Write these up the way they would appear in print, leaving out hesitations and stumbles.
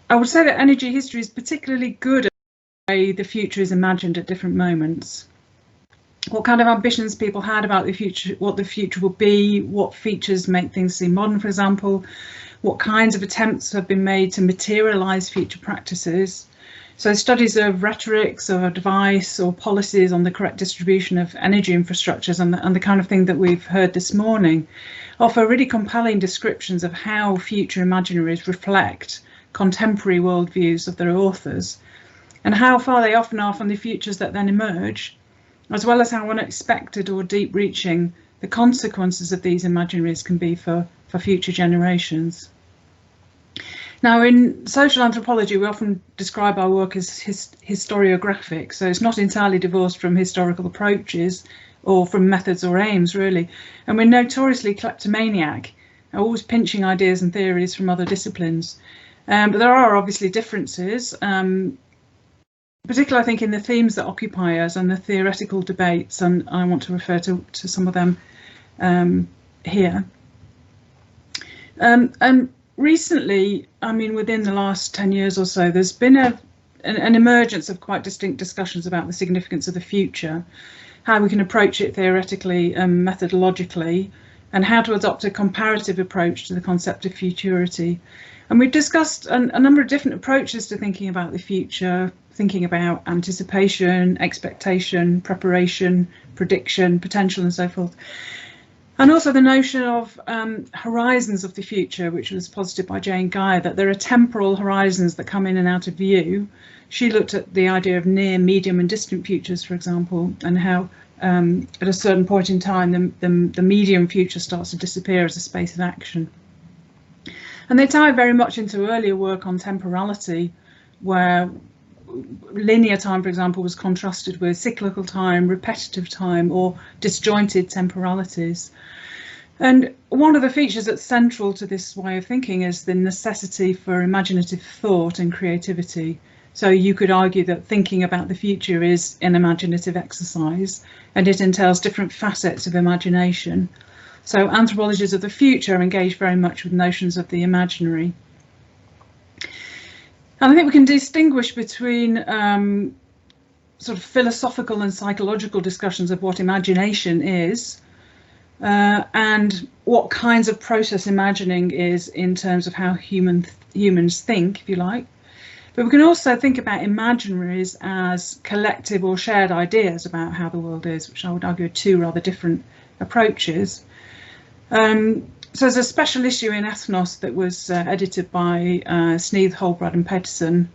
I would say that energy history is particularly good at the way the future is imagined at different moments. What kind of ambitions people had about the future, what the future will be, what features make things seem modern, for example, what kinds of attempts have been made to materialise future practices. So studies of rhetorics or advice or policies on the correct distribution of energy infrastructures and the kind of thing that we've heard this morning offer really compelling descriptions of how future imaginaries reflect contemporary worldviews of their authors and how far they often are from the futures that then emerge, as well as how unexpected or deep-reaching the consequences of these imaginaries can be for future generations. Now, in social anthropology, we often describe our work as historiographic, so it's not entirely divorced from historical approaches or from methods or aims, really. And we're notoriously kleptomaniac, always pinching ideas and theories from other disciplines. But there are obviously differences, particularly I think in the themes that occupy us and the theoretical debates, and I want to refer to some of them here. And recently, I mean, within the last 10 years or so, there's been an emergence of quite distinct discussions about the significance of the future, how we can approach it theoretically and methodologically, and how to adopt a comparative approach to the concept of futurity. And we've discussed a number of different approaches to thinking about the future, thinking about anticipation, expectation, preparation, prediction, potential, and so forth. And also the notion of horizons of the future, which was posited by Jane Guyer, that there are temporal horizons that come in and out of view. She looked at the idea of near, medium and distant futures, for example, and how at a certain point in time the medium future starts to disappear as a space of action. And they tie very much into earlier work on temporality, where linear time, for example, was contrasted with cyclical time, repetitive time, or disjointed temporalities. And one of the features that's central to this way of thinking is the necessity for imaginative thought and creativity. So you could argue that thinking about the future is an imaginative exercise, and it entails different facets of imagination. So anthropologists of the future engage very much with notions of the imaginary. And I think we can distinguish between sort of philosophical and psychological discussions of what imagination is and what kinds of process imagining is in terms of how humans think, if you like. But we can also think about imaginaries as collective or shared ideas about how the world is, which I would argue are two rather different approaches. So there's a special issue in Ethnos that was edited by Sneath, Holbrad and Pedersen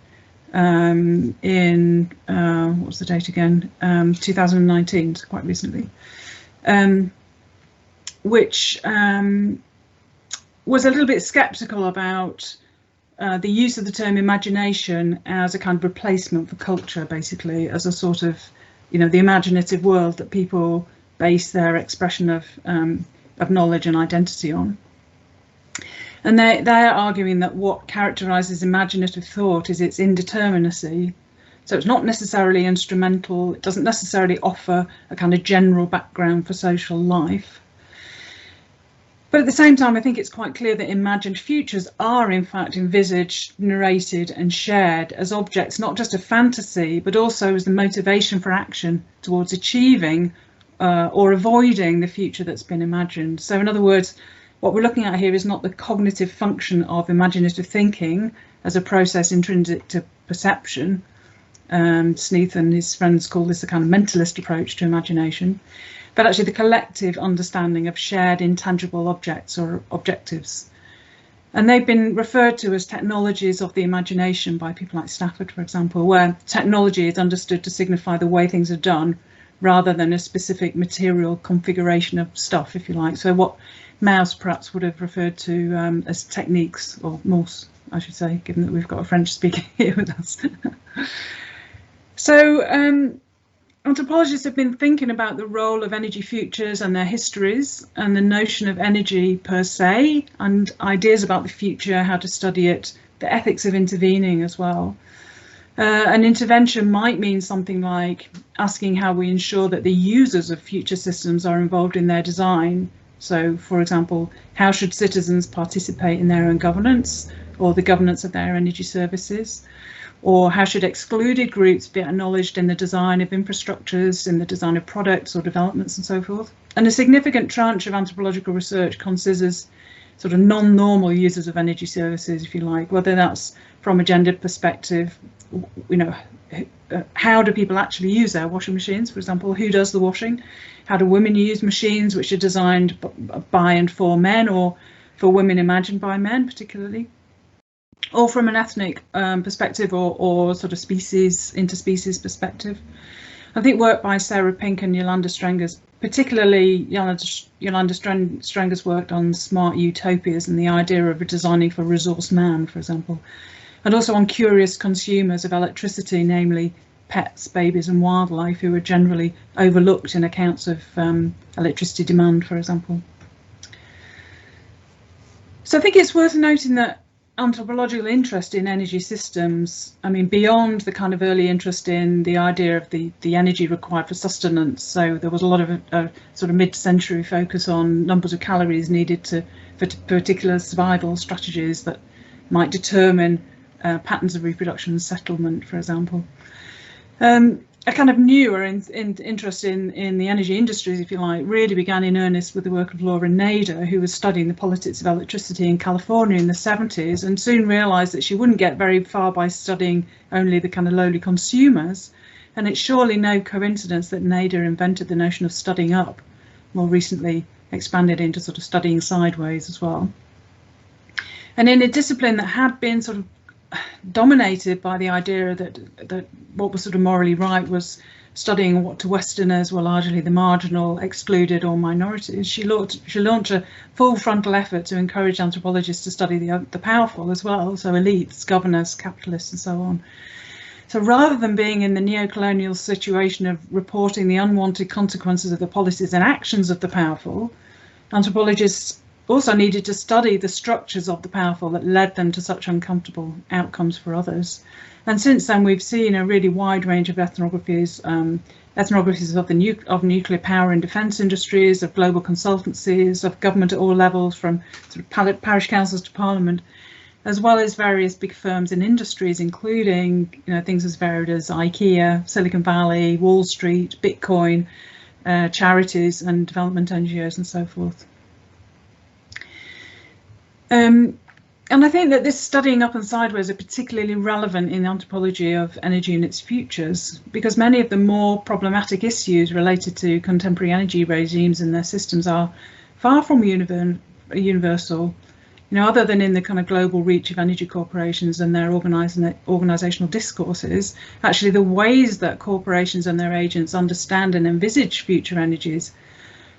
in, what was the date again, 2019, so quite recently, which was a little bit sceptical about the use of the term imagination as a kind of replacement for culture, basically, as a sort of, you know, the imaginative world that people base their expression of knowledge and identity on. And they're arguing that what characterises imaginative thought is its indeterminacy. So it's not necessarily instrumental, it doesn't necessarily offer a kind of general background for social life. But at the same time, I think it's quite clear that imagined futures are in fact envisaged, narrated and shared as objects, not just of fantasy, but also as the motivation for action towards achieving or avoiding the future that's been imagined. So in other words, what we're looking at here is not the cognitive function of imaginative thinking as a process intrinsic to perception. Sneath and his friends call this a kind of mentalist approach to imagination, but actually the collective understanding of shared intangible objects or objectives. And they've been referred to as technologies of the imagination by people like Stafford, for example, where technology is understood to signify the way things are done rather than a specific material configuration of stuff, if you like. So what Mauss perhaps would have referred to as techniques, or Morse, I should say, given that we've got a French speaker here with us. So anthropologists have been thinking about the role of energy futures and their histories and the notion of energy per se and ideas about the future, how to study it, the ethics of intervening as well. An intervention might mean something like asking how we ensure that the users of future systems are involved in their design. So, for example, how should citizens participate in their own governance? or the governance of their energy services? Or how should excluded groups be acknowledged in the design of infrastructures, in the design of products or developments and so forth? And a significant tranche of anthropological research considers sort of non-normal users of energy services, if you like, whether that's from a gender perspective, you know, how do people actually use their washing machines, for example? Who does the washing? How do women use machines which are designed by and for men, or for women imagined by men particularly? Or from an ethnic perspective, or sort of species, interspecies perspective. I think work by Sarah Pink and Yolanda Strangers, particularly Yolanda Strangers worked on smart utopias and the idea of designing for resource man, for example, and also on curious consumers of electricity, namely pets, babies and wildlife, who are generally overlooked in accounts of electricity demand, for example. So I think it's worth noting that anthropological interest in energy systems, I mean, beyond the kind of early interest in the idea of the energy required for sustenance. So there was a lot of sort of mid-century focus on numbers of calories needed for particular survival strategies that might determine patterns of reproduction and settlement, for example. A kind of newer interest in the energy industries, if you like, really began in earnest with the work of Laura Nader, who was studying the politics of electricity in California in the 70s, and soon realised that she wouldn't get very far by studying only the kind of lowly consumers. And it's surely no coincidence that Nader invented the notion of studying up, more recently expanded into sort of studying sideways as well. And in a discipline that had been sort of dominated by the idea that what was sort of morally right was studying what to Westerners were largely the marginal, excluded or minorities, she launched a full frontal effort to encourage anthropologists to study the powerful as well, so elites, governors, capitalists and so on. So rather than being in the neo-colonial situation of reporting the unwanted consequences of the policies and actions of the powerful, anthropologists also needed to study the structures of the powerful that led them to such uncomfortable outcomes for others. And since then, we've seen a really wide range of ethnographies of nuclear power and defence industries, of global consultancies, of government at all levels, from sort of parish councils to parliament, as well as various big firms in industries, including things as varied as IKEA, Silicon Valley, Wall Street, Bitcoin, charities and development NGOs and so forth. And I think that this studying up and sideways are particularly relevant in anthropology of energy and its futures, because many of the more problematic issues related to contemporary energy regimes and their systems are far from universal, other than in the kind of global reach of energy corporations and their organisational discourses. Actually, the ways that corporations and their agents understand and envisage future energies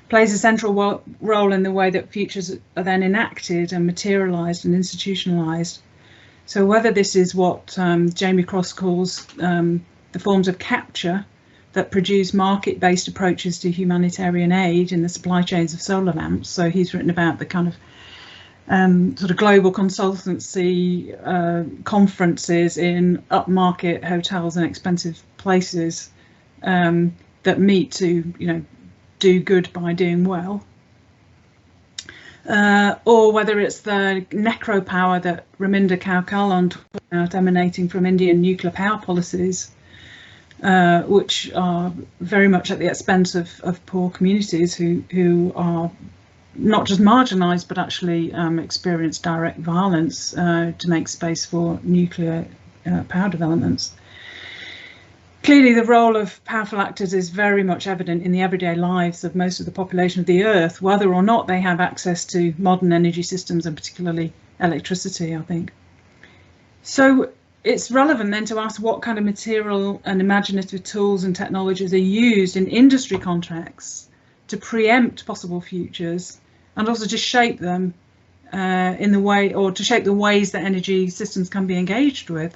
plays a central role in the way that futures are then enacted and materialised and institutionalised. So whether this is what Jamie Cross calls the forms of capture that produce market-based approaches to humanitarian aid in the supply chains of solar lamps. So he's written about the kind of sort of global consultancy conferences in upmarket hotels and expensive places that meet to, do good by doing well, or whether it's the necro power that Raminda Kaukalan talked about emanating from Indian nuclear power policies, which are very much at the expense of poor communities who are not just marginalised but actually experience direct violence to make space for nuclear power developments. Clearly, the role of powerful actors is very much evident in the everyday lives of most of the population of the Earth, whether or not they have access to modern energy systems and particularly electricity, I think. So it's relevant then to ask what kind of material and imaginative tools and technologies are used in industry contexts to preempt possible futures and also to shape them in the way, or to shape the ways that energy systems can be engaged with.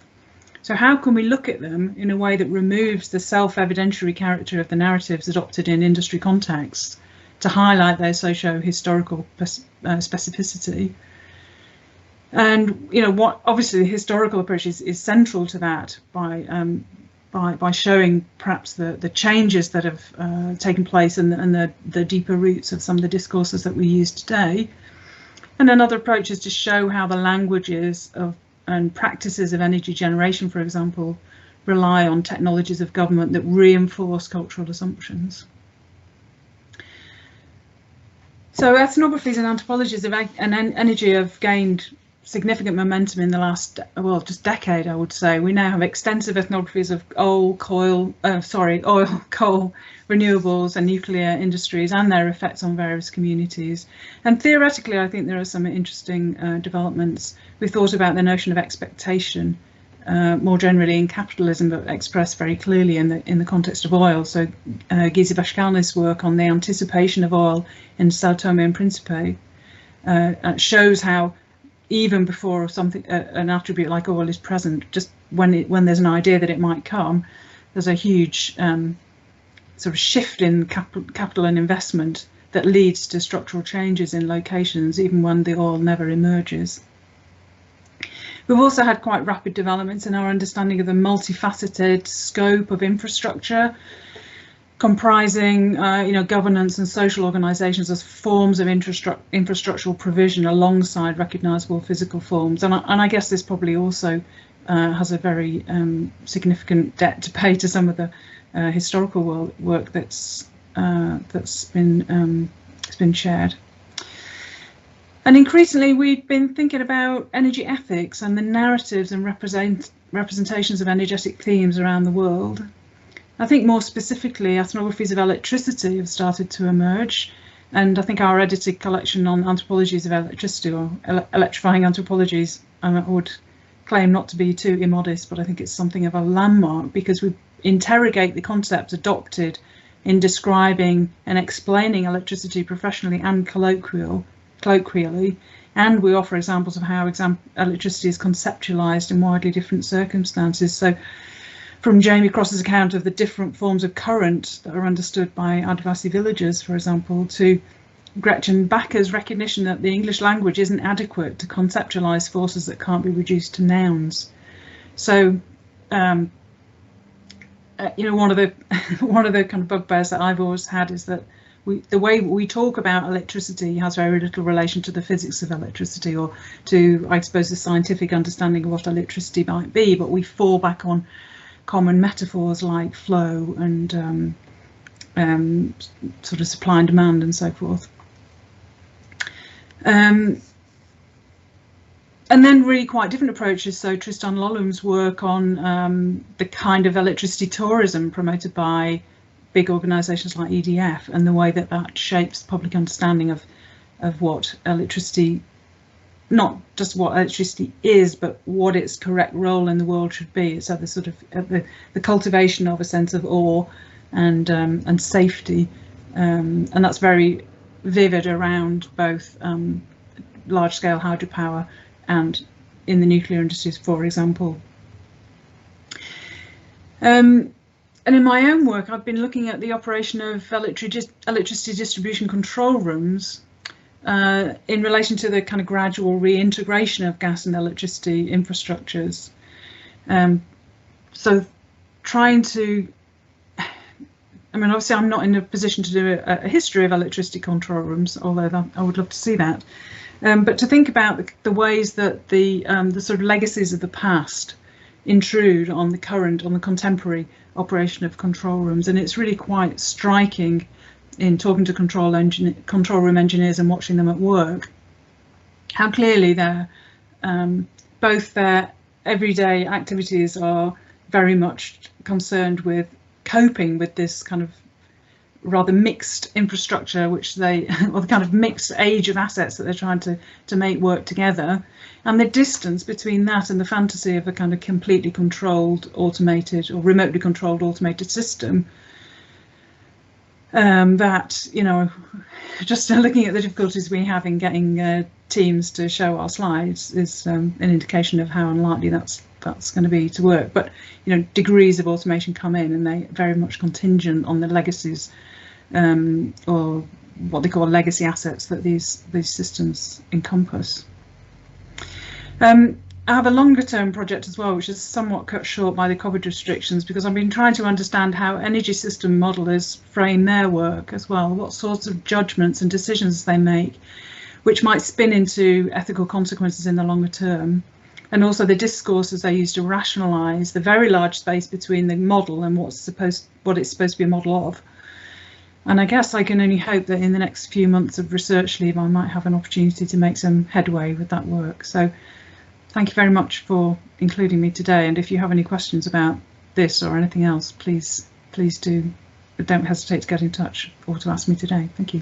So how can we look at them in a way that removes the self-evidentiary character of the narratives adopted in industry contexts to highlight their socio-historical specificity? And what obviously the historical approach is central to that by showing perhaps the changes that have taken place and the deeper roots of some of the discourses that we use today. And another approach is to show how the languages of and practices of energy generation, for example, rely on technologies of government that reinforce cultural assumptions. So ethnographies and anthropologies of energy have gained significant momentum in the last, well, just decade, I would say. We now have extensive ethnographies of oil, coal, renewables and nuclear industries and their effects on various communities. And theoretically, I think there are some interesting developments. We've thought about the notion of expectation more generally in capitalism, but expressed very clearly in the context of oil. So Gizi Bashkalny's work on the anticipation of oil in Sao Tome and Principe shows how even before something, an attribute like oil is present, just when there's an idea that it might come, there's a huge sort of shift in capital and investment that leads to structural changes in locations, even when the oil never emerges. We've also had quite rapid developments in our understanding of the multifaceted scope of infrastructure, comprising governance and social organisations as forms of infrastructural provision alongside recognisable physical forms. And I guess this probably also has a very significant debt to pay to some of the historical work that's been shared. And increasingly, we've been thinking about energy ethics and the narratives and representations of energetic themes around the world. I think more specifically, ethnographies of electricity have started to emerge. And I think our edited collection on anthropologies of electricity, or electrifying anthropologies, I would claim not to be too immodest, but I think it's something of a landmark because we interrogate the concepts adopted in describing and explaining electricity professionally and colloquially, and we offer examples of how electricity is conceptualized in widely different circumstances. So from Jamie Cross's account of the different forms of current that are understood by Adivasi villagers, for example, to Gretchen Backer's recognition that the English language isn't adequate to conceptualize forces that can't be reduced to nouns. So one of the kind of bugbears that I've always had is that the way we talk about electricity has very little relation to the physics of electricity or to, I suppose, the scientific understanding of what electricity might be, but we fall back on common metaphors like flow and sort of supply and demand and so forth. And then really quite different approaches. So Tristan Lollum's work on the kind of electricity tourism promoted by big organisations like EDF and the way that that shapes public understanding of what electricity, not just what electricity is, but what its correct role in the world should be. So the sort of the cultivation of a sense of awe and safety, and that's very vivid around both large-scale hydropower and in the nuclear industries, for example. And in my own work, I've been looking at the operation of electricity distribution control rooms in relation to the kind of gradual reintegration of gas and electricity infrastructures. So trying to, I mean, obviously I'm not in a position to do a history of electricity control rooms, although I would love to see that. But to think about the ways that the sort of legacies of the past intrude on the current, on the contemporary operation of control rooms. And it's really quite striking in talking to control room engineers and watching them at work, how clearly both their everyday activities are very much concerned with coping with this kind of rather mixed infrastructure, which they, or the kind of mixed age of assets that they're trying to make work together, and the distance between that and the fantasy of a kind of completely controlled, automated or remotely controlled automated system. That, you know, just looking at the difficulties we have in getting teams to show our slides is an indication of how unlikely that's going to be to work. But, you know, degrees of automation come in and they very much contingent on the legacies or what they call legacy assets that these systems encompass. I have a longer term project as well, which is somewhat cut short by the COVID restrictions, because I've been trying to understand how energy system modelers frame their work as well, what sorts of judgments and decisions they make which might spin into ethical consequences in the longer term. And also the discourses they use to rationalise the very large space between the model and what it's supposed to be a model of. And I guess I can only hope that in the next few months of research leave, I might have an opportunity to make some headway with that work. So thank you very much for including me today. And if you have any questions about this or anything else, please do. Don't hesitate to get in touch or to ask me today. Thank you.